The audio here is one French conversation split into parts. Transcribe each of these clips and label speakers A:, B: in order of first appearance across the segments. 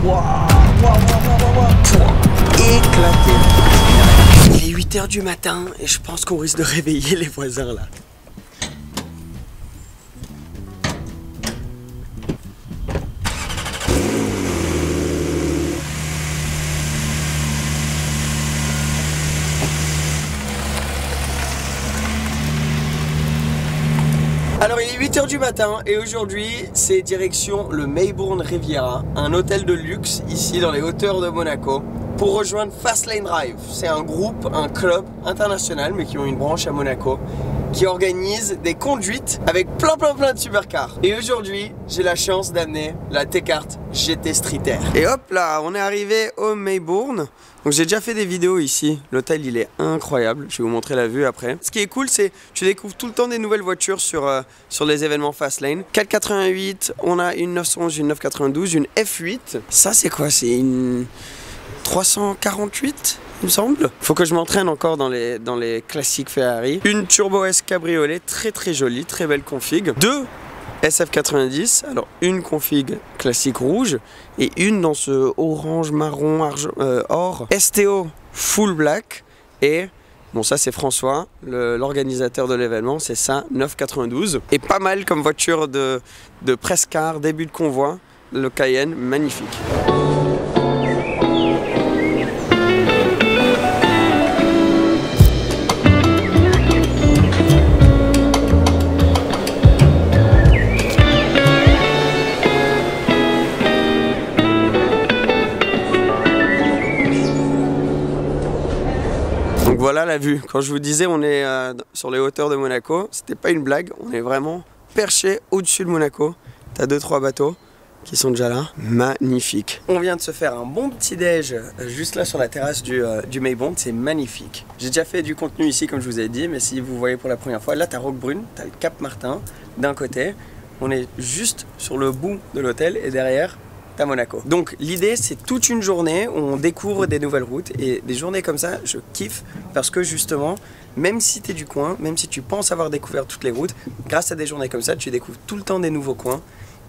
A: Éclaté. Il est 8 h du matin et je pense qu'on risque de réveiller les voisins là. Alors il est 8 h du matin et aujourd'hui c'est direction le Maybourne Riviera, un hôtel de luxe ici dans les hauteurs de Monaco pour rejoindre Fastlane Drive. C'est un groupe, un club international mais qui ont une branche à Monaco qui organise des conduites avec plein de supercars. Et aujourd'hui j'ai la chance d'amener la T-Kart GT Street Air. Et hop là, on est arrivé au Maybourne. Donc j'ai déjà fait des vidéos ici, l'hôtel il est incroyable, je vais vous montrer la vue après. Ce qui est cool c'est tu découvres tout le temps des nouvelles voitures sur les événements Fastlane. 488, on a une 911, une 992, une F8. Ça c'est quoi? C'est une 348 il me semble. Faut que je m'entraîne encore dans les classiques Ferrari. Une Turbo S Cabriolet, très jolie, très belle config. Deux SF90, alors une config classique rouge et une dans ce orange, marron, or. STO full black et bon ça c'est François, l'organisateur de l'événement, c'est ça 992. Et pas mal comme voiture de presse-car, début de convoi, le Cayenne, magnifique. Donc voilà la vue. Quand je vous disais on est sur les hauteurs de Monaco, c'était pas une blague, on est vraiment perché au-dessus de Monaco. T'as 2-3 bateaux qui sont déjà là. Magnifique. On vient de se faire un bon petit déj juste là sur la terrasse du Maybourne, c'est magnifique. J'ai déjà fait du contenu ici comme je vous ai dit, mais si vous voyez pour la première fois, là t'as Roquebrune, t'as le Cap Martin d'un côté. On est juste sur le bout de l'hôtel et derrière à Monaco. Donc l'idée c'est toute une journée où on découvre des nouvelles routes et des journées comme ça je kiffe parce que justement même si tu es du coin, même si tu penses avoir découvert toutes les routes, grâce à des journées comme ça tu découvres tout le temps des nouveaux coins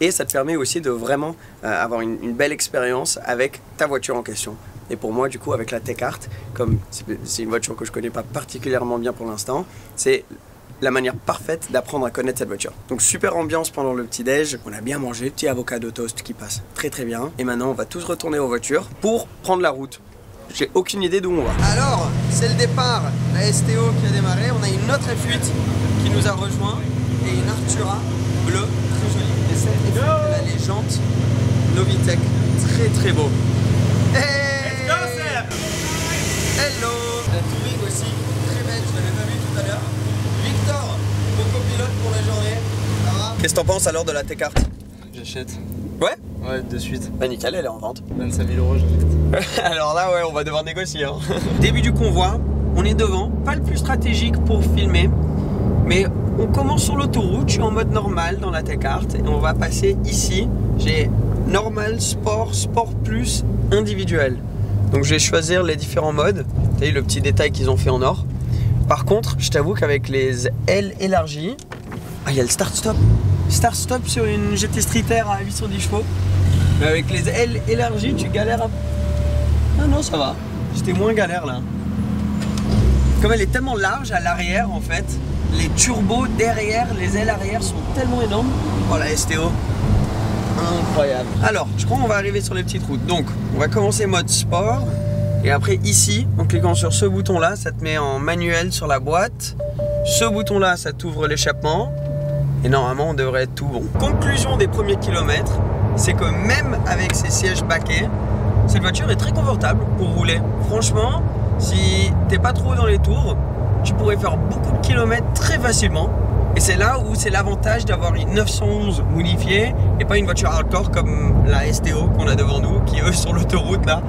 A: et ça te permet aussi de vraiment avoir une belle expérience avec ta voiture en question. Et pour moi du coup avec la T-Kart, comme c'est une voiture que je connais pas particulièrement bien pour l'instant, c'est la manière parfaite d'apprendre à connaître cette voiture. Donc super ambiance pendant le petit déj, on a bien mangé, petit avocado toast qui passe très bien. Et maintenant on va tous retourner aux voitures pour prendre la route. J'ai aucune idée d'où on va. Alors c'est le départ, la STO qui a démarré, on a une autre F8 qui nous a rejoint et une Artura bleue, très jolie. Et celle la légende Novitec, très beau. Hey, let's go Seb. Hello. La Touring aussi, très belle, je l'avais pas vue tout à l'heure. Victor, mon copilote pour la journée. Ça va? Qu'est-ce que t'en penses alors de la T-Kart?
B: J'achète.
A: Ouais?
B: Ouais, de suite.
A: Bah nickel, elle est en vente.
B: 25 000 € j'achète.
A: Alors là, ouais, on va devoir négocier. Hein. Début du convoi, on est devant. Pas le plus stratégique pour filmer, mais on commence sur l'autoroute. Je suis en mode normal dans la T-Kart et on va passer ici. J'ai normal, sport, sport plus, individuel. Donc je vais choisir les différents modes. Vous voyez le petit détail qu'ils ont fait en or. Par contre, je t'avoue qu'avec les ailes élargies, il y a le start-stop. Start-stop sur une GT Street Air à 810 chevaux. Mais avec les ailes élargies, tu galères un peu. Ah non, ça va. J'étais moins galère là. Comme elle est tellement large à l'arrière en fait, les turbos derrière, les ailes arrière sont tellement énormes. Oh la STO. Incroyable. Alors, je crois qu'on va arriver sur les petites routes. Donc, on va commencer mode sport. Et après ici, en cliquant sur ce bouton là, ça te met en manuel sur la boîte. Ce bouton là, ça t'ouvre l'échappement. Et normalement, on devrait être tout bon. Conclusion des premiers kilomètres, c'est que même avec ces sièges baquets, cette voiture est très confortable pour rouler. Franchement, si t'es pas trop dans les tours, tu pourrais faire beaucoup de kilomètres très facilement. Et c'est là où c'est l'avantage d'avoir une 911 modifiée et pas une voiture hardcore comme la STO qu'on a devant nous, qui eux sur l'autoroute là,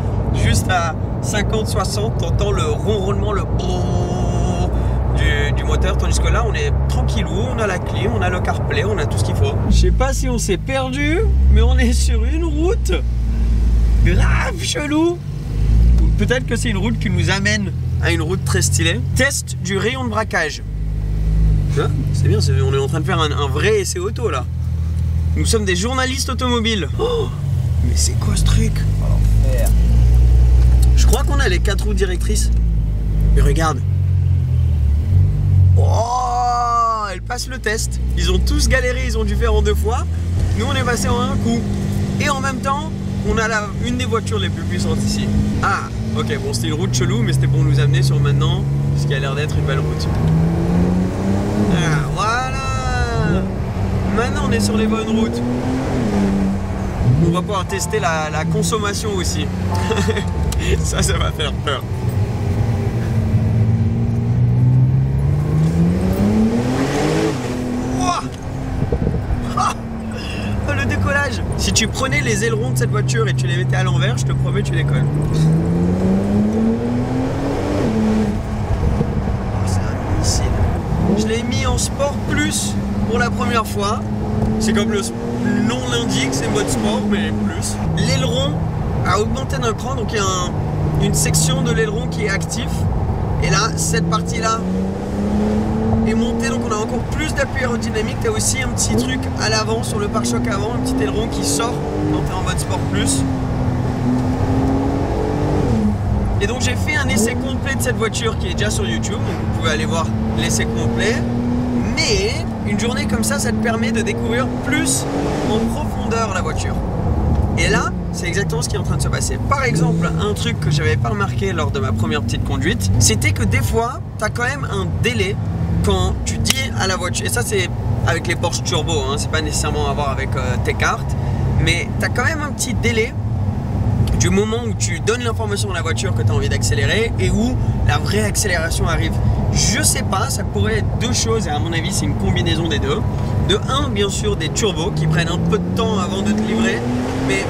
A: juste à 50-60, t'entends le ronronnement, le brrrr du moteur, tandis que là on est tranquillou, on a la clim, on a le CarPlay, on a tout ce qu'il faut. Je sais pas si on s'est perdu, mais on est sur une route grave chelou. Peut-être que c'est une route qui nous amène à une route très stylée. Test du rayon de braquage. C'est bien, on est en train de faire un vrai essai auto là. Nous sommes des journalistes automobiles. Oh, Mais c'est quoi ce truc? Je crois qu'on a les 4 roues directrices. Mais regarde. Oh, elle passe le test. Ils ont tous galéré, ils ont dû faire en 2 fois. Nous on est passé en un coup. Et en même temps, on a une des voitures les plus puissantes ici. Ah, ok, bon c'était une route chelou, mais c'était pour nous amener sur maintenant, ce qui a l'air d'être une belle route. Ah, voilà. Maintenant on est sur les bonnes routes. On va pouvoir tester la consommation aussi. Ça va faire peur. Le décollage. Si tu prenais les ailerons de cette voiture et tu les mettais à l'envers, je te promets tu décolles. Oh, c'est un missile. Je l'ai mis en sport plus pour la première fois. C'est comme le nom l'indique, c'est mode sport mais plus. L'aileron a augmenté d'un cran, donc il y a une section de l'aileron qui est actif. Et là, cette partie-là est montée, donc on a encore plus d'appui aérodynamique. Tu as aussi un petit truc à l'avant, sur le pare-choc avant, un petit aileron qui sort quand tu es en mode sport plus. Et donc j'ai fait un essai complet de cette voiture qui est déjà sur YouTube, donc vous pouvez aller voir l'essai complet. Mais une journée comme ça te permet de découvrir plus en profondeur la voiture. Et là, c'est exactement ce qui est en train de se passer. Par exemple, un truc que j'avais pas remarqué lors de ma première petite conduite, c'était que des fois, tu as quand même un délai quand tu dis à la voiture, et ça c'est avec les Porsche Turbo, hein, c'est pas nécessairement à voir avec tes cartes, mais tu as quand même un petit délai du moment où tu donnes l'information à la voiture que tu as envie d'accélérer et où la vraie accélération arrive. Je sais pas, ça pourrait être 2 choses et à mon avis c'est une combinaison des deux. De 1, bien sûr des turbos qui prennent un peu de temps avant de te livrer, mais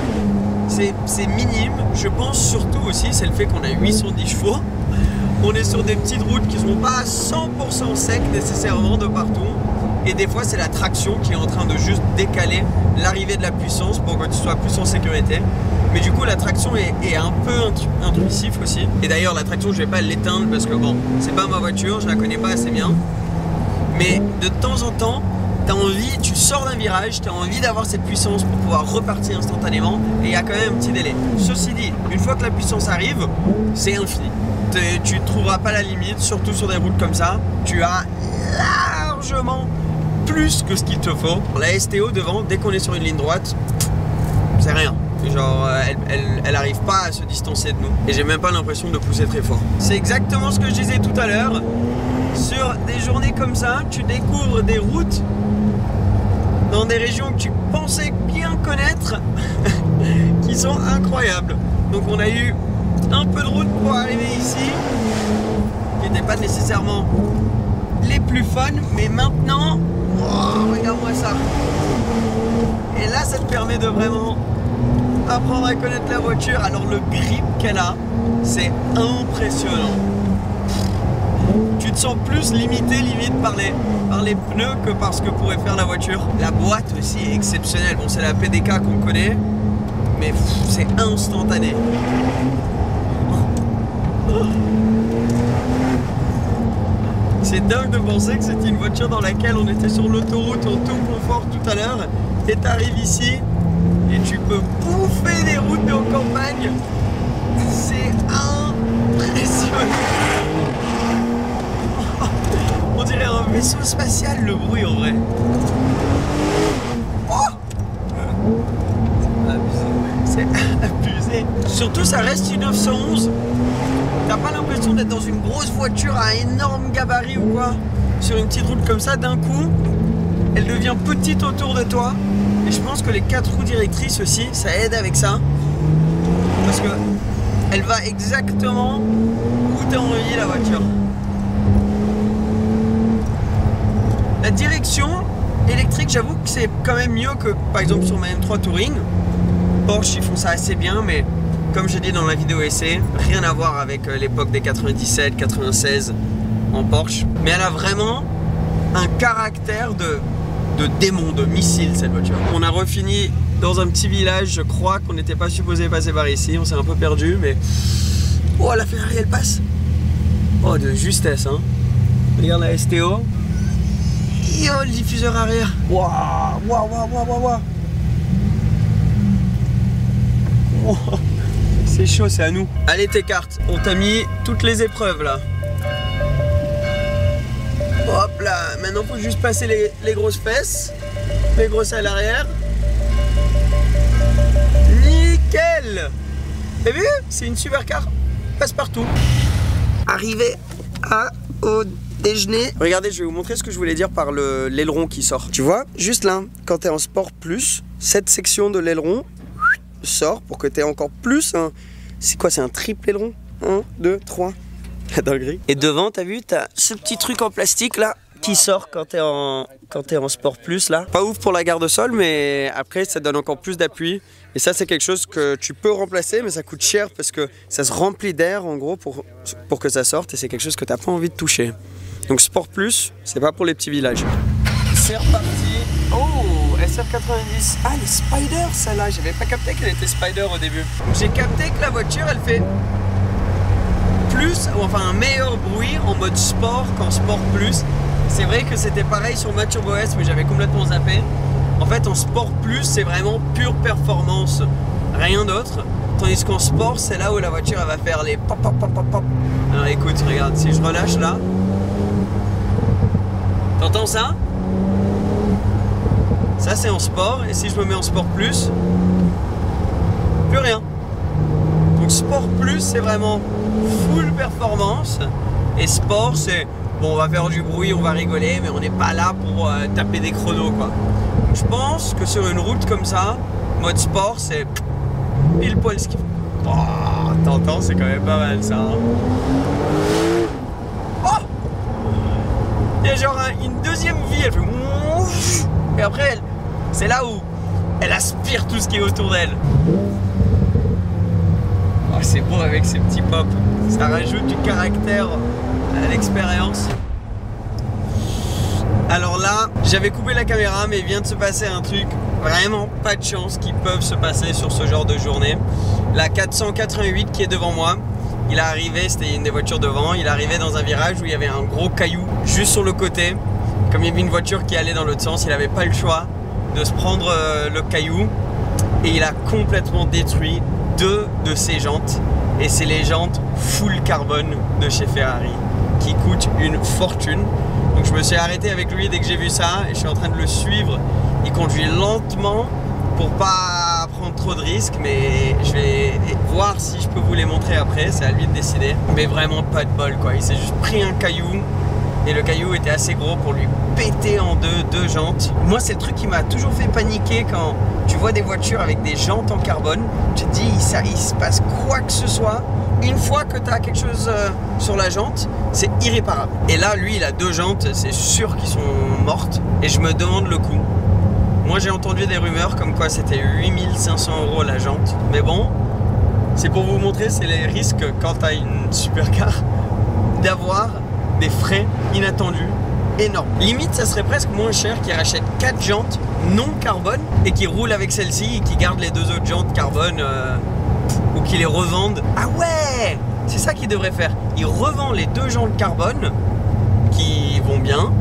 A: c'est minime. Je pense surtout aussi c'est le fait qu'on a 810 chevaux. On est sur des petites routes qui ne sont pas à 100% secs nécessairement de partout. Et des fois c'est la traction qui est en train de juste décaler l'arrivée de la puissance pour que tu sois plus en sécurité. Mais du coup la traction est un peu intrusif aussi. Et d'ailleurs la traction je vais pas l'éteindre parce que bon, c'est pas ma voiture, je la connais pas assez bien. Mais de temps en temps, t'as envie, tu sors d'un virage, tu as envie d'avoir cette puissance pour pouvoir repartir instantanément. Et il y a quand même un petit délai. Ceci dit, une fois que la puissance arrive, c'est infini. Tu ne trouveras pas la limite, surtout sur des routes comme ça. Tu as largement plus que ce qu'il te faut. La STO devant, dès qu'on est sur une ligne droite, c'est rien. Genre, elle arrive pas à se distancer de nous. Et j'ai même pas l'impression de pousser très fort. C'est exactement ce que je disais tout à l'heure. Sur des journées comme ça, tu découvres des routes dans des régions que tu pensais bien connaître qui sont incroyables. Donc on a eu un peu de route pour arriver ici, qui n'étaient pas nécessairement les plus fun, mais maintenant, oh, regarde-moi ça. Et là, ça te permet de vraiment apprendre à connaître la voiture. Alors le grip qu'elle a, c'est impressionnant. Tu te sens plus limité limite par les pneus que par ce que pourrait faire la voiture. La boîte aussi est exceptionnelle. Bon, c'est la PDK qu'on connaît, mais c'est instantané. C'est dingue de penser que c'était une voiture dans laquelle on était sur l'autoroute en tout confort tout à l'heure et t'arrives ici et tu peux bouffer des routes de campagne. C'est impressionnant. On dirait un vaisseau spatial le bruit en vrai. Oh, c'est abusé. Surtout ça reste une 911. T'as pas l'impression d'être dans une grosse voiture à énorme gabarit ou quoi. Sur une petite route comme ça, d'un coup, elle devient petite autour de toi. Et je pense que les 4 roues directrices aussi, ça aide avec ça. Parce que elle va exactement où t'as envie la voiture. La direction électrique, j'avoue que c'est quand même mieux que par exemple sur ma M3 Touring. Porsche, ils font ça assez bien, mais comme j'ai dit dans la vidéo essai, rien à voir avec l'époque des 97, 96 en Porsche. Mais elle a vraiment un caractère de démon, de missile cette voiture. On a refini dans un petit village, je crois qu'on n'était pas supposé passer par ici, on s'est un peu perdu, mais... Oh, la Ferrari elle passe. Oh, de justesse, hein. Regarde la STO. Et oh, le diffuseur arrière. Waouh, waouh, waouh, waouh, waouh. Oh, c'est chaud, c'est à nous. Allez tes cartes, on t'a mis toutes les épreuves là. Hop là, maintenant faut juste passer les grosses fesses, les grosses à l'arrière. Nickel. T'as vu? C'est une supercar passe-partout. Arrivé au déjeuner. Regardez, je vais vous montrer ce que je voulais dire par l'aileron qui sort. Tu vois, juste là, quand tu es en Sport Plus, cette section de l'aileron sort pour que tu aies encore plus un... C'est quoi, c'est un triple aileron? 1, 2, 3. La dinguerie. Et devant, t'as vu, t'as ce petit truc en plastique là qui sort quand t'es en Sport Plus là. Pas ouf pour la garde au sol, mais après ça donne encore plus d'appui. Et ça c'est quelque chose que tu peux remplacer, mais ça coûte cher parce que ça se remplit d'air en gros pour que ça sorte, et c'est quelque chose que t'as pas envie de toucher. Donc Sport Plus, c'est pas pour les petits villages. C'est reparti. Oh, SR90. Ah, les Spider, celle-là, j'avais pas capté qu'elle était Spider au début. J'ai capté que la voiture elle fait plus, enfin un meilleur bruit en mode sport qu'en Sport Plus. C'est vrai que c'était pareil sur ma Turbo S, mais j'avais complètement zappé. En fait, en Sport Plus, c'est vraiment pure performance, rien d'autre. Tandis qu'en Sport, c'est là où la voiture elle va faire les pop pop pop pop pop. Alors écoute, regarde, si je relâche là, t'entends ça? Ça c'est en Sport, et si je me mets en Sport Plus, plus rien. Donc Sport Plus, c'est vraiment full performance, et Sport, c'est bon, on va faire du bruit, on va rigoler, mais on n'est pas là pour taper des chronos quoi. Donc, je pense que sur une route comme ça, mode Sport, c'est pile poil ce qu'il faut. Oh, t'entends, c'est quand même pas mal ça. Hein. Oh, il y a genre une deuxième vie, elle fait ouf, et après c'est là où elle aspire tout ce qui est autour d'elle. Oh, c'est beau avec ces petits pops, ça rajoute du caractère à l'expérience. Alors là, j'avais coupé la caméra, mais il vient de se passer un truc vraiment pas de chance qui peuvent se passer sur ce genre de journée. La 488 qui est devant moi, il est arrivé, c'était une des voitures devant, il est arrivé dans un virage où il y avait un gros caillou juste sur le côté. Comme il y avait une voiture qui allait dans l'autre sens, il n'avait pas le choix de se prendre le caillou, et il a complètement détruit 2 de ses jantes, et c'est les jantes full carbone de chez Ferrari qui coûtent une fortune. Donc je me suis arrêté avec lui dès que j'ai vu ça, et je suis en train de le suivre. Il conduit lentement pour pas prendre trop de risques, mais je vais voir si je peux vous les montrer après, c'est à lui de décider. Mais vraiment pas de bol quoi, il s'est juste pris un caillou, et le caillou était assez gros pour lui péter en deux jantes. Moi c'est le truc qui m'a toujours fait paniquer quand tu vois des voitures avec des jantes en carbone. Tu te dis il se passe quoi que ce soit, une fois que tu as quelque chose sur la jante, c'est irréparable. Et là lui il a 2 jantes, c'est sûr qu'ils sont mortes, et je me demande le coût. Moi j'ai entendu des rumeurs comme quoi c'était 8500 € la jante, mais bon, c'est pour vous montrer, c'est les risques quand tu as une supercar d'avoir des frais inattendus énormes. Limite ça serait presque moins cher qu'ils rachètent 4 jantes non carbone et qui roulent avec celle-ci et qui gardent les 2 autres jantes carbone, ou qui les revendent. Ah ouais, c'est ça qu'ils devraient faire, ils revendent les 2 jantes carbone qui vont bien,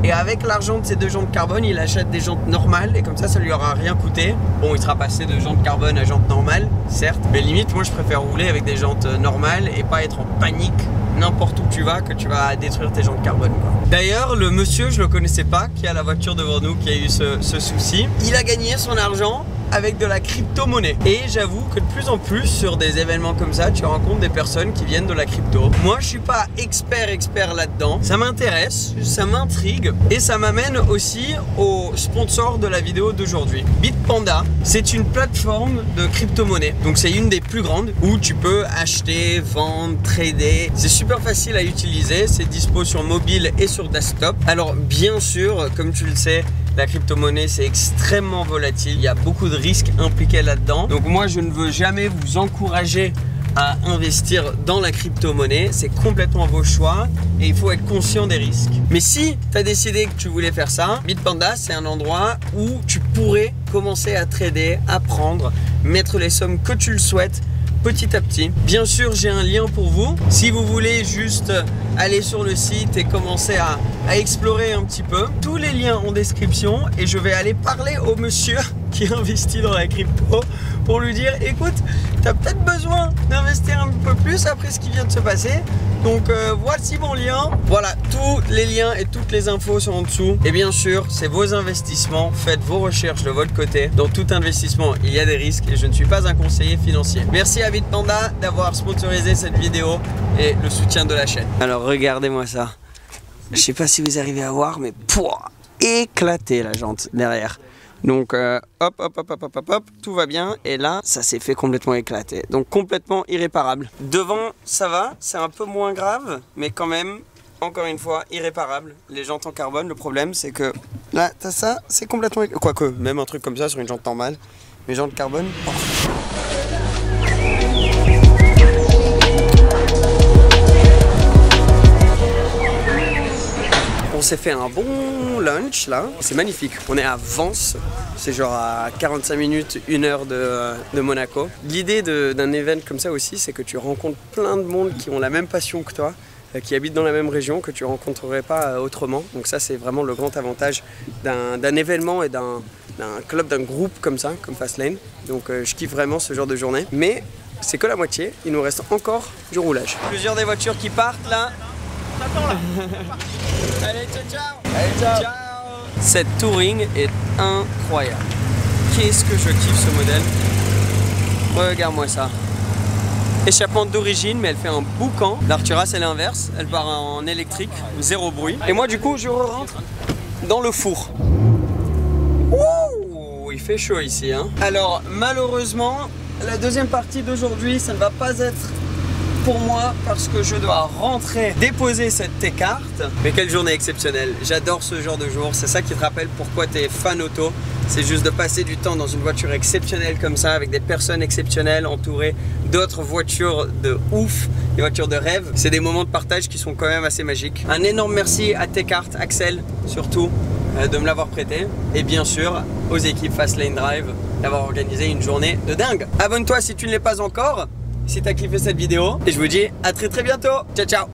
A: et avec l'argent de ces 2 jantes carbone il achète des jantes normales, et comme ça lui aura rien coûté. Bon, il sera passé de jantes carbone à jantes normales certes, mais limite moi je préfère rouler avec des jantes normales et pas être en panique n'importe où tu vas, que tu vas détruire tes jantes carbone quoi. D'ailleurs le monsieur, je le connaissais pas, qui a la voiture devant nous, qui a eu ce souci, il a gagné son argent avec de la crypto-monnaie. Et j'avoue que de plus en plus sur des événements comme ça, tu rencontres des personnes qui viennent de la crypto. Moi je suis pas expert là-dedans, ça m'intéresse, ça m'intrigue, et ça m'amène aussi au sponsor de la vidéo d'aujourd'hui. Bitpanda, c'est une plateforme de crypto-monnaie, donc c'est une des plus grandes où tu peux acheter, vendre, trader. C'est super facile à utiliser, c'est dispo sur mobile et sur desktop. Alors bien sûr, comme tu le sais, la crypto-monnaie c'est extrêmement volatile, il y a beaucoup de risques impliqués là-dedans. Donc moi je ne veux jamais vous encourager à investir dans la crypto-monnaie, c'est complètement vos choix et il faut être conscient des risques. Mais si tu as décidé que tu voulais faire ça, Bitpanda c'est un endroit où tu pourrais commencer à trader, apprendre, mettre les sommes que tu le souhaites petit à petit. Bien sûr j'ai un lien pour vous si vous voulez juste aller sur le site et commencer à explorer un petit peu. Tous les liens en description, et je vais aller parler au monsieur qui investit dans la crypto pour lui dire écoute, tu as peut-être besoin d'investir un peu plus après ce qui vient de se passer. Donc voici mon lien. Voilà, tous les liens et toutes les infos sont en dessous. Et bien sûr, c'est vos investissements. Faites vos recherches de votre côté. Dans tout investissement, il y a des risques et je ne suis pas un conseiller financier. Merci à Bitpanda d'avoir sponsorisé cette vidéo et le soutien de la chaîne. Alors regardez-moi ça. Je sais pas si vous arrivez à voir, mais pouah, éclaté la jante derrière. Donc hop, tout va bien. Et là, ça s'est fait complètement éclater. Donc complètement irréparable. Devant, ça va, c'est un peu moins grave, mais quand même, encore une fois, irréparable. Les jantes en carbone, le problème, c'est que là, t'as ça, c'est complètement... Quoique, même un truc comme ça sur une jante normale. Mais jantes carbone... Oh. On s'est fait un bon lunch là, c'est magnifique. On est à Vence, c'est genre à 45 minutes, 1 heure de Monaco. L'idée d'un event comme ça aussi, c'est que tu rencontres plein de monde qui ont la même passion que toi, qui habitent dans la même région, que tu rencontrerais pas autrement. Donc ça, c'est vraiment le grand avantage d'un événement et d'un club, d'un groupe comme ça, comme Fastlane. Donc je kiffe vraiment ce genre de journée. Mais c'est que la moitié, il nous reste encore du roulage. Plusieurs des voitures qui partent là. Allez, ciao, ciao. Allez, ciao. Ciao. Cette Touring est incroyable. Qu'est-ce que je kiffe ce modèle. Regarde-moi ça. Échappement d'origine, mais elle fait un boucan. L'Artura, c'est l'inverse. Elle part en électrique, zéro bruit. Et moi, du coup, je rentre dans le four. Ouh, il fait chaud ici, hein. Alors, malheureusement, la deuxième partie d'aujourd'hui, ça ne va pas être pour moi parce que je dois rentrer, déposer cette T-carte. Mais quelle journée exceptionnelle. J'adore ce genre de jour. C'est ça qui te rappelle pourquoi tu es fan auto. C'est juste de passer du temps dans une voiture exceptionnelle comme ça, avec des personnes exceptionnelles, entourées d'autres voitures de ouf, des voitures de rêve. C'est des moments de partage qui sont quand même assez magiques. Un énorme merci à T-carte, Axel surtout, de me l'avoir prêté. Et bien sûr, aux équipes Fastlane Drive d'avoir organisé une journée de dingue. Abonne-toi si tu ne l'es pas encore, si tu as kiffé cette vidéo. Et je vous dis à très bientôt. Ciao, ciao.